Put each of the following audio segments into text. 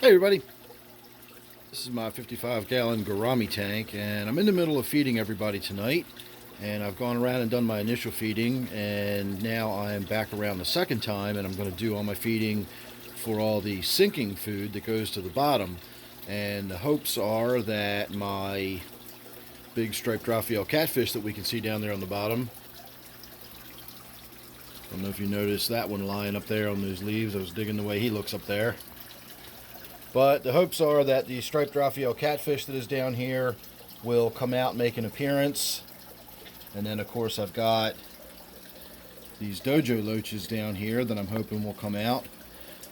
Hey everybody, this is my 55-gallon Gourami tank, and I'm in the middle of feeding everybody tonight. And I've gone around and done my initial feeding, and now I'm back around the second time, and I'm going to do all my feeding for all the sinking food that goes to the bottom. And the hopes are that my big Striped Raphael catfish that we can see down there on the bottom, I don't know if you noticed that one lying up there on those leaves. I was digging the way he looks up there. But the hopes are that the Striped Raphael catfish that is down here will come out and make an appearance. And then, of course, I've got these dojo loaches down here that I'm hoping will come out.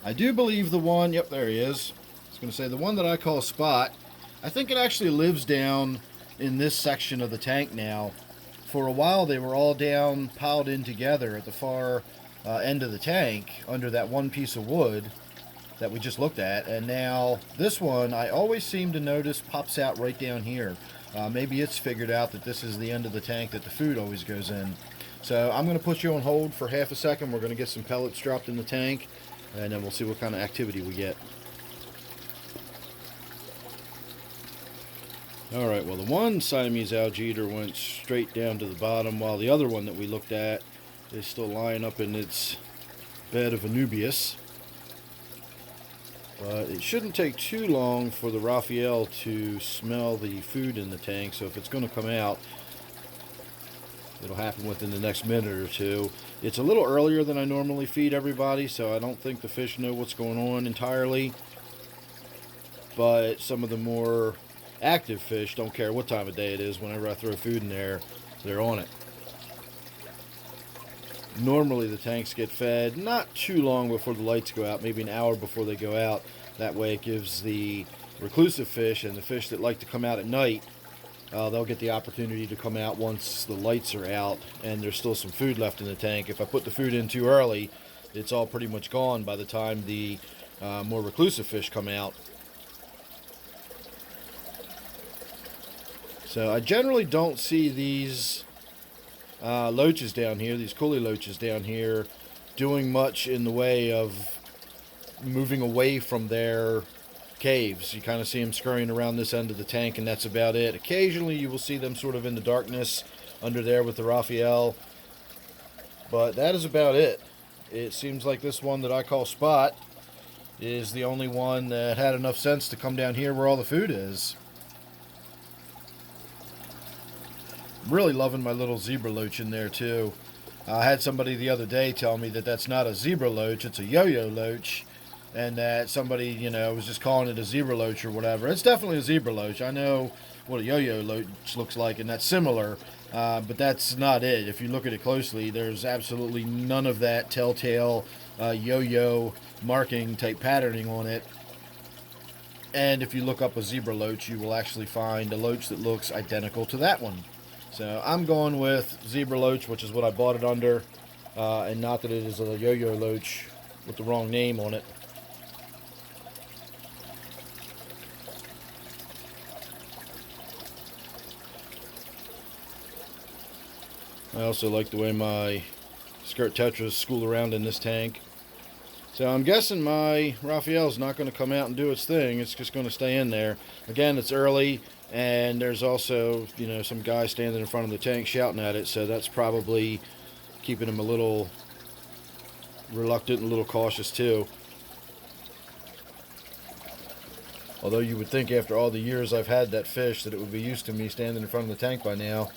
I do believe the one, yep, there he is. I was going to say the one that I call Spot, I think it actually lives down in this section of the tank now. For a while, they were all down, piled in together at the far end of the tank under that one piece of wood that we just looked at, and now this one I always seem to notice pops out right down here. Maybe it's figured out that this is the end of the tank that the food always goes in. So I'm going to put you on hold for half a second. We're going to get some pellets dropped in the tank, and then we'll see what kind of activity we get. Alright, well, the one Siamese algae eater went straight down to the bottom, while the other one that we looked at is still lying up in its bed of Anubias. But it shouldn't take too long for the Raphael to smell the food in the tank, so if it's going to come out, it'll happen within the next minute or two. It's a little earlier than I normally feed everybody, so I don't think the fish know what's going on entirely. But some of the more active fish don't care what time of day it is. Whenever I throw food in there, they're on it. Normally the tanks get fed not too long before the lights go out, maybe an hour before they go out. That way it gives the reclusive fish and the fish that like to come out at night, they'll get the opportunity to come out once the lights are out and there's still some food left in the tank. If I put the food in too early, it's all pretty much gone by the time the more reclusive fish come out. So I generally don't see these loaches down here, these coolie loaches down here, doing much in the way of moving away from their caves. You kind of see them scurrying around this end of the tank, and that's about it. Occasionally you will see them sort of in the darkness under there with the Raphael, but that is about it. It seems like this one that I call Spot is the only one that had enough sense to come down here where all the food is. Really loving my little zebra loach in there too. I had somebody the other day tell me that that's not a zebra loach, it's a yo-yo loach, and that somebody, was just calling it a zebra loach or whatever. It's definitely a zebra loach. I know what a yo-yo loach looks like, and that's similar, but that's not it. If you look at it closely, there's absolutely none of that telltale yo-yo marking type patterning on it. And if you look up a zebra loach, you will actually find a loach that looks identical to that one. So I'm going with zebra loach, which is what I bought it under, and not that it is a yo-yo loach with the wrong name on it. I also like the way my skirt tetras school around in this tank. So I'm guessing my Raphael's not going to come out and do its thing. It's just going to stay in there. Again, it's early. And there's also, some guy standing in front of the tank shouting at it, so that's probably keeping him a little reluctant and a little cautious too. Although you would think after all the years I've had that fish that it would be used to me standing in front of the tank by now.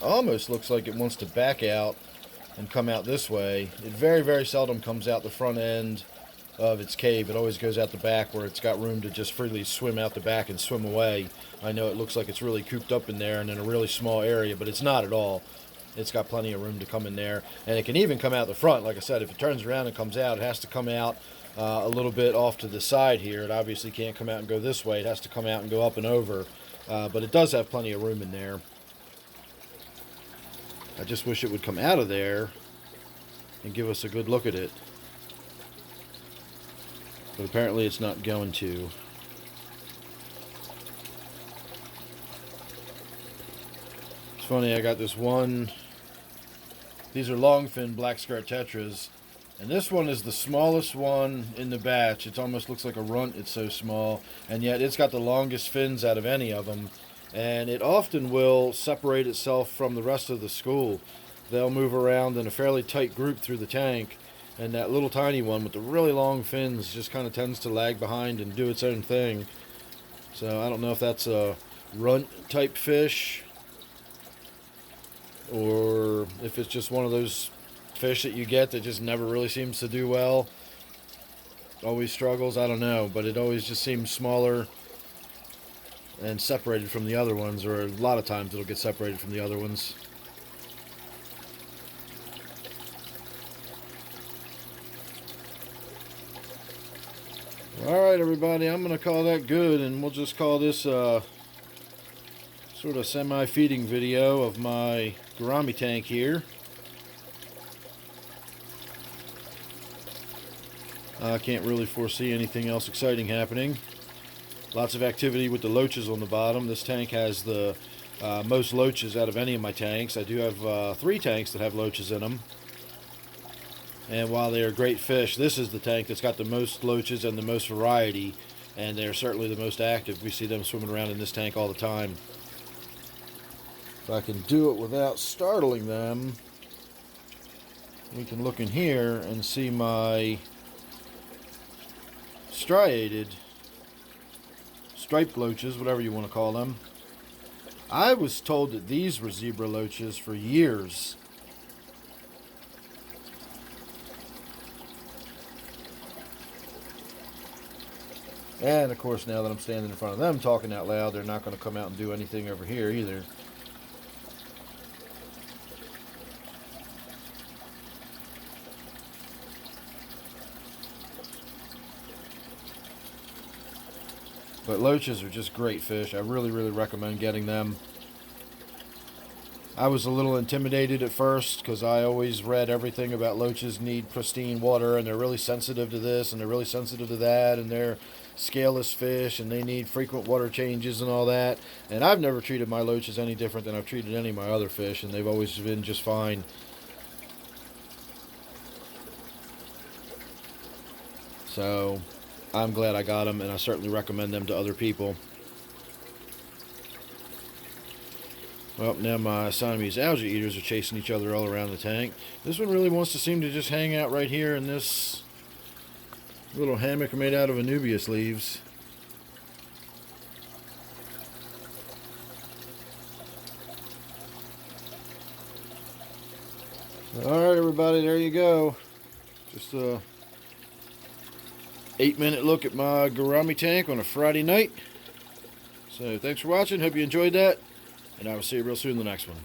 Almost looks like it wants to back out and come out this way. It very, very seldom comes out the front end of its cave. It always goes out the back where it's got room to just freely swim out the back and swim away. I know it looks like it's really cooped up in there and in a really small area, but it's not at all. It's got plenty of room to come in there, and it can even come out the front. Like I said, if it turns around and comes out, it has to come out a little bit off to the side here. It obviously can't come out and go this way. It has to come out and go up and over, but it does have plenty of room in there. I just wish it would come out of there and give us a good look at it. But apparently it's not going to. It's funny, I got this one These are long fin black skirt tetras. And this one is the smallest one in the batch. It almost looks like a runt, it's so small. And yet it's got the longest fins out of any of them. And it often will separate itself from the rest of the school. They'll move around in a fairly tight group through the tank. And that little tiny one with the really long fins just kind of tends to lag behind and do its own thing. So I don't know if that's a runt type fish, or if it's just one of those fish that you get that just never really seems to do well, always struggles. I don't know, but it always just seems smaller and separated from the other ones, or a lot of times it'll get separated from the other ones. Alright everybody, I'm going to call that good, and we'll just call this sort of semi-feeding video of my Gourami tank here. I can't really foresee anything else exciting happening. Lots of activity with the loaches on the bottom. This tank has the most loaches out of any of my tanks. I do have 3 tanks that have loaches in them. And while they are great fish, this is the tank that's got the most loaches and the most variety. And they're certainly the most active. We see them swimming around in this tank all the time. If I can do it without startling them, we can look in here and see my striated, striped loaches, whatever you want to call them. I was told that these were zebra loaches for years. And of course, now that I'm standing in front of them talking out loud, they're not going to come out and do anything over here either. But loaches are just great fish. I really recommend getting them. I was a little intimidated at first because I always read everything about loaches need pristine water, and they're really sensitive to this and they're really sensitive to that, and they're scaleless fish and they need frequent water changes and all that. And I've never treated my loaches any different than I've treated any of my other fish, and they've always been just fine. So I'm glad I got them, and I certainly recommend them to other people. Well, now my Siamese algae eaters are chasing each other all around the tank. This one really wants to seem to just hang out right here in this little hammock made out of Anubias leaves. Alright everybody, there you go. Just a 8-minute look at my Gourami tank on a Friday night. So thanks for watching, hope you enjoyed that, and I will see you real soon in the next one.